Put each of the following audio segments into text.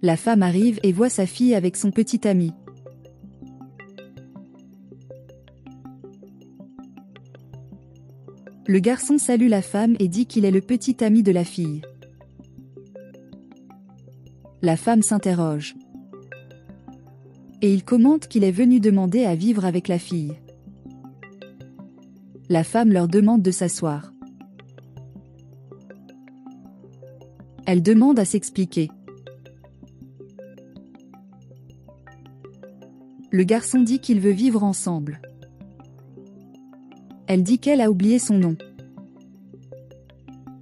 La femme arrive et voit sa fille avec son petit ami. Le garçon salue la femme et dit qu'il est le petit ami de la fille. La femme s'interroge. Et il commente qu'il est venu demander à vivre avec la fille. La femme leur demande de s'asseoir. Elle demande à s'expliquer. Le garçon dit qu'il veut vivre ensemble. Elle dit qu'elle a oublié son nom.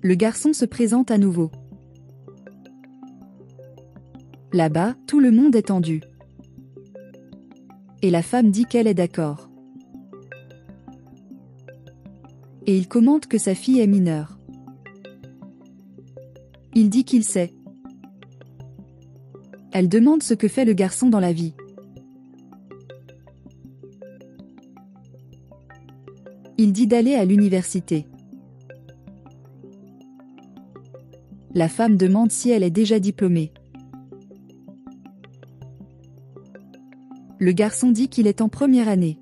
Le garçon se présente à nouveau. Là-bas, tout le monde est tendu. Et la femme dit qu'elle est d'accord. Et il commente que sa fille est mineure. Il dit qu'il sait. Elle demande ce que fait le garçon dans la vie. Il dit d'aller à l'université. La femme demande si elle est déjà diplômée. Le garçon dit qu'il est en première année.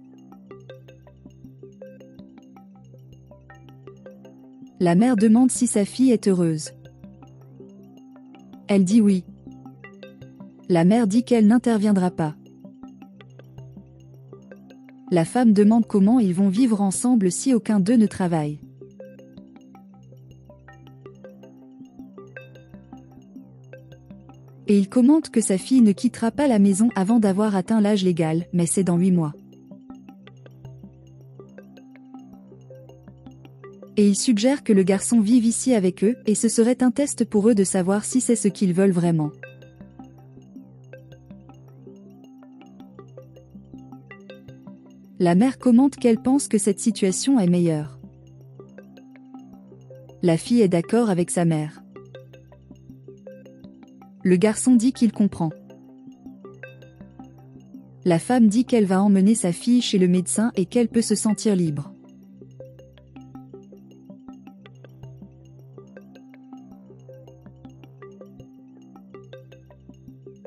La mère demande si sa fille est heureuse. Elle dit oui. La mère dit qu'elle n'interviendra pas. La femme demande comment ils vont vivre ensemble si aucun d'eux ne travaille. Et il commente que sa fille ne quittera pas la maison avant d'avoir atteint l'âge légal, mais c'est dans 8 mois. Et il suggère que le garçon vive ici avec eux, et ce serait un test pour eux de savoir si c'est ce qu'ils veulent vraiment. La mère commente qu'elle pense que cette situation est meilleure. La fille est d'accord avec sa mère. Le garçon dit qu'il comprend. La femme dit qu'elle va emmener sa fille chez le médecin et qu'elle peut se sentir libre.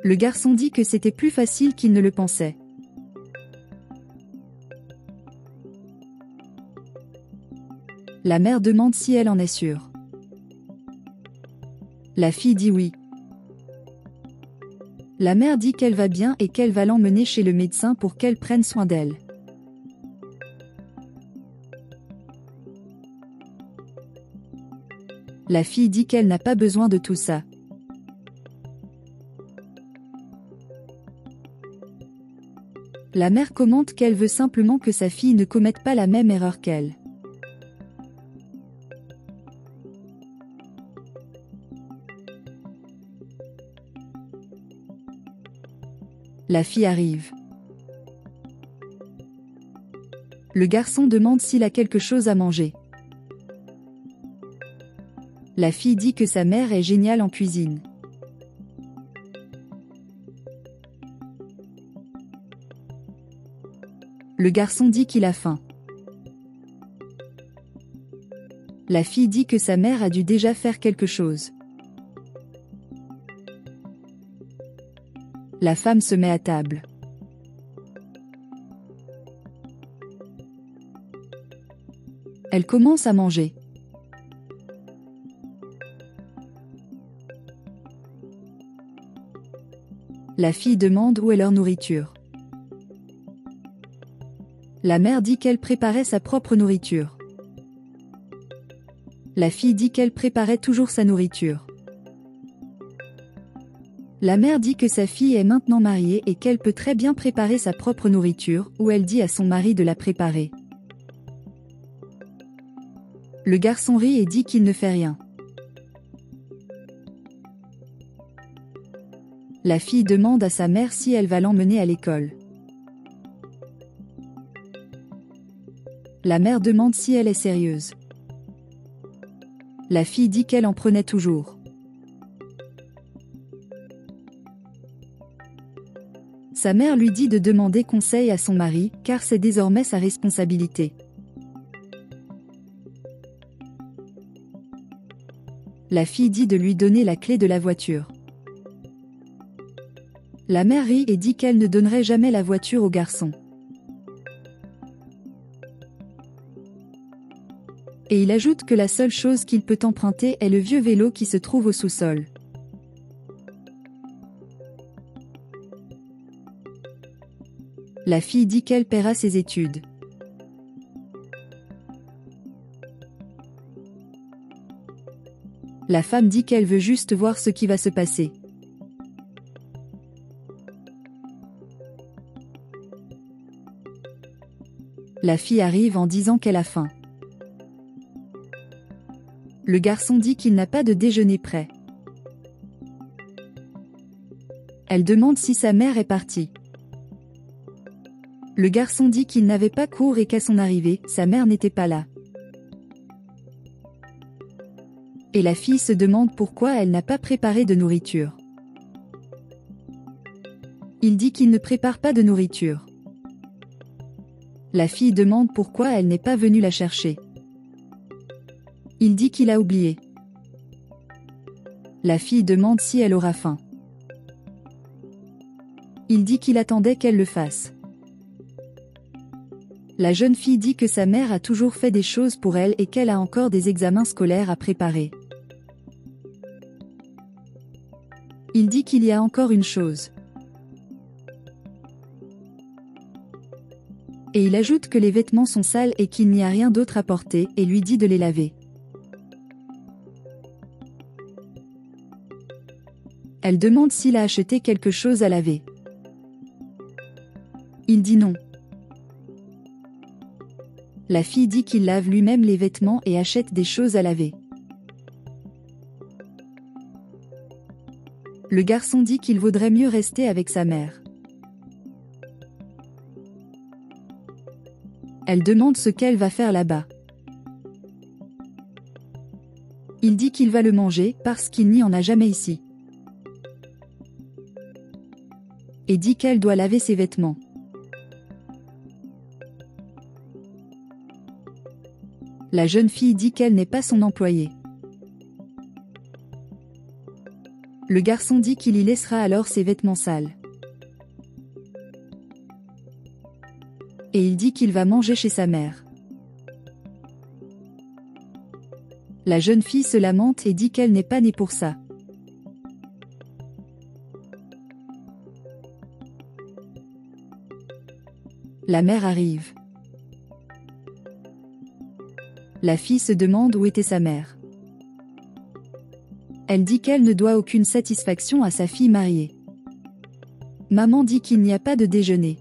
Le garçon dit que c'était plus facile qu'il ne le pensait. La mère demande si elle en est sûre. La fille dit oui. La mère dit qu'elle va bien et qu'elle va l'emmener chez le médecin pour qu'elle prenne soin d'elle. La fille dit qu'elle n'a pas besoin de tout ça. La mère commente qu'elle veut simplement que sa fille ne commette pas la même erreur qu'elle. La fille arrive. Le garçon demande s'il a quelque chose à manger. La fille dit que sa mère est géniale en cuisine. Le garçon dit qu'il a faim. La fille dit que sa mère a dû déjà faire quelque chose. La femme se met à table. Elle commence à manger. La fille demande où est leur nourriture. La mère dit qu'elle préparait sa propre nourriture. La fille dit qu'elle préparait toujours sa nourriture. La mère dit que sa fille est maintenant mariée et qu'elle peut très bien préparer sa propre nourriture, ou elle dit à son mari de la préparer. Le garçon rit et dit qu'il ne fait rien. La fille demande à sa mère si elle va l'emmener à l'école. La mère demande si elle est sérieuse. La fille dit qu'elle en prenait toujours. Sa mère lui dit de demander conseil à son mari, car c'est désormais sa responsabilité. La fille dit de lui donner la clé de la voiture. La mère rit et dit qu'elle ne donnerait jamais la voiture au garçon. Et il ajoute que la seule chose qu'il peut emprunter est le vieux vélo qui se trouve au sous-sol. La fille dit qu'elle paiera ses études. La femme dit qu'elle veut juste voir ce qui va se passer. La fille arrive en disant qu'elle a faim. Le garçon dit qu'il n'a pas de déjeuner prêt. Elle demande si sa mère est partie. Le garçon dit qu'il n'avait pas cours et qu'à son arrivée, sa mère n'était pas là. Et la fille se demande pourquoi elle n'a pas préparé de nourriture. Il dit qu'il ne prépare pas de nourriture. La fille demande pourquoi elle n'est pas venue la chercher. Il dit qu'il a oublié. La fille demande si elle aura faim. Il dit qu'il attendait qu'elle le fasse. La jeune fille dit que sa mère a toujours fait des choses pour elle et qu'elle a encore des examens scolaires à préparer. Il dit qu'il y a encore une chose. Et il ajoute que les vêtements sont sales et qu'il n'y a rien d'autre à porter et lui dit de les laver. Elle demande s'il a acheté quelque chose à laver. Il dit non. La fille dit qu'il lave lui-même les vêtements et achète des choses à laver. Le garçon dit qu'il vaudrait mieux rester avec sa mère. Elle demande ce qu'elle va faire là-bas. Il dit qu'il va le manger parce qu'il n'y en a jamais ici. Et dit qu'elle doit laver ses vêtements. La jeune fille dit qu'elle n'est pas son employée. Le garçon dit qu'il y laissera alors ses vêtements sales. Et il dit qu'il va manger chez sa mère. La jeune fille se lamente et dit qu'elle n'est pas née pour ça. La mère arrive. La fille se demande où était sa mère. Elle dit qu'elle ne doit aucune satisfaction à sa fille mariée. Maman dit qu'il n'y a pas de déjeuner.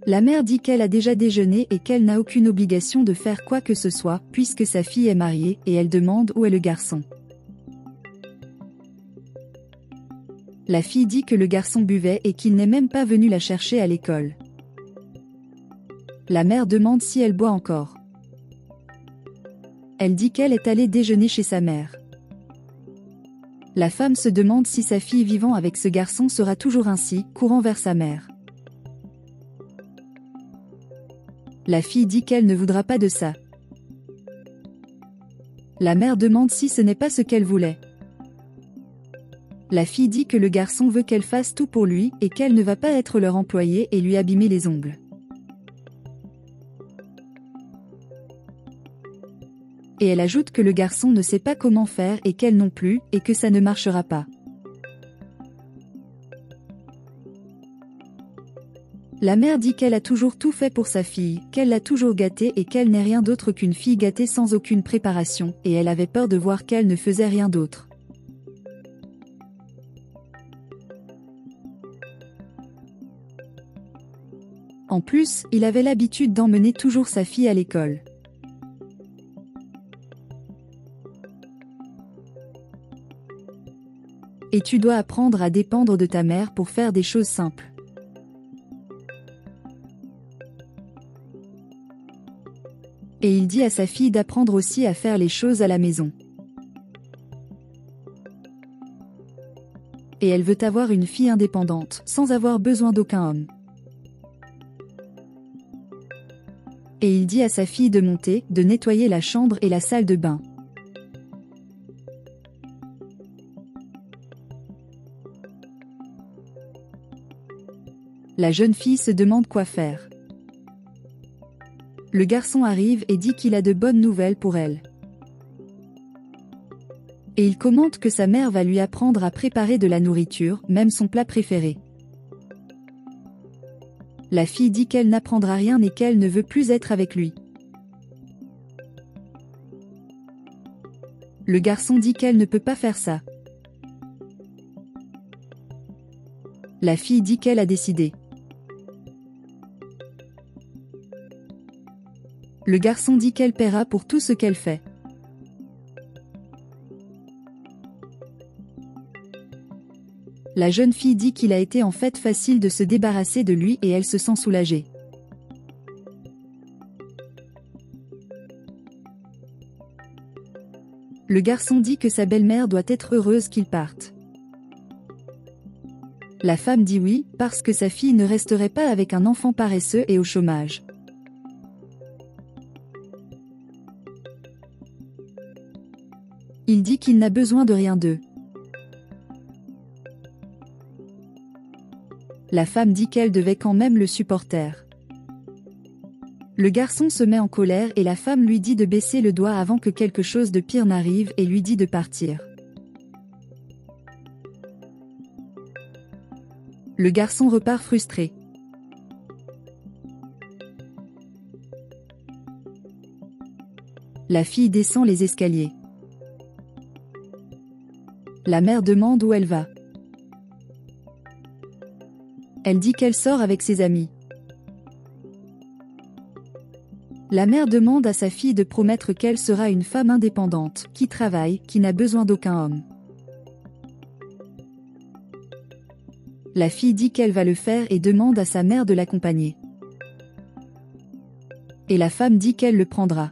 La mère dit qu'elle a déjà déjeuné et qu'elle n'a aucune obligation de faire quoi que ce soit, puisque sa fille est mariée, et elle demande où est le garçon. La fille dit que le garçon buvait et qu'il n'est même pas venu la chercher à l'école. La mère demande si elle boit encore. Elle dit qu'elle est allée déjeuner chez sa mère. La femme se demande si sa fille vivant avec ce garçon sera toujours ainsi, courant vers sa mère. La fille dit qu'elle ne voudra pas de ça. La mère demande si ce n'est pas ce qu'elle voulait. La fille dit que le garçon veut qu'elle fasse tout pour lui et qu'elle ne va pas être leur employée et lui abîmer les ongles. Et elle ajoute que le garçon ne sait pas comment faire et qu'elle non plus, et que ça ne marchera pas. La mère dit qu'elle a toujours tout fait pour sa fille, qu'elle l'a toujours gâtée et qu'elle n'est rien d'autre qu'une fille gâtée sans aucune préparation, et elle avait peur de voir qu'elle ne faisait rien d'autre. En plus, il avait l'habitude d'emmener toujours sa fille à l'école. Et tu dois apprendre à dépendre de ta mère pour faire des choses simples. Et il dit à sa fille d'apprendre aussi à faire les choses à la maison. Et elle veut avoir une fille indépendante, sans avoir besoin d'aucun homme. Et il dit à sa fille de monter, de nettoyer la chambre et la salle de bain. La jeune fille se demande quoi faire. Le garçon arrive et dit qu'il a de bonnes nouvelles pour elle. Et il commente que sa mère va lui apprendre à préparer de la nourriture, même son plat préféré. La fille dit qu'elle n'apprendra rien et qu'elle ne veut plus être avec lui. Le garçon dit qu'elle ne peut pas faire ça. La fille dit qu'elle a décidé. Le garçon dit qu'elle paiera pour tout ce qu'elle fait. La jeune fille dit qu'il a été en fait facile de se débarrasser de lui et elle se sent soulagée. Le garçon dit que sa belle-mère doit être heureuse qu'il parte. La femme dit oui, parce que sa fille ne resterait pas avec un enfant paresseux et au chômage. Il dit qu'il n'a besoin de rien d'eux. La femme dit qu'elle devait quand même le supporter. Le garçon se met en colère et la femme lui dit de baisser le doigt avant que quelque chose de pire n'arrive et lui dit de partir. Le garçon repart frustré. La fille descend les escaliers. La mère demande où elle va. Elle dit qu'elle sort avec ses amis. La mère demande à sa fille de promettre qu'elle sera une femme indépendante, qui travaille, qui n'a besoin d'aucun homme. La fille dit qu'elle va le faire et demande à sa mère de l'accompagner. Et la femme dit qu'elle le prendra.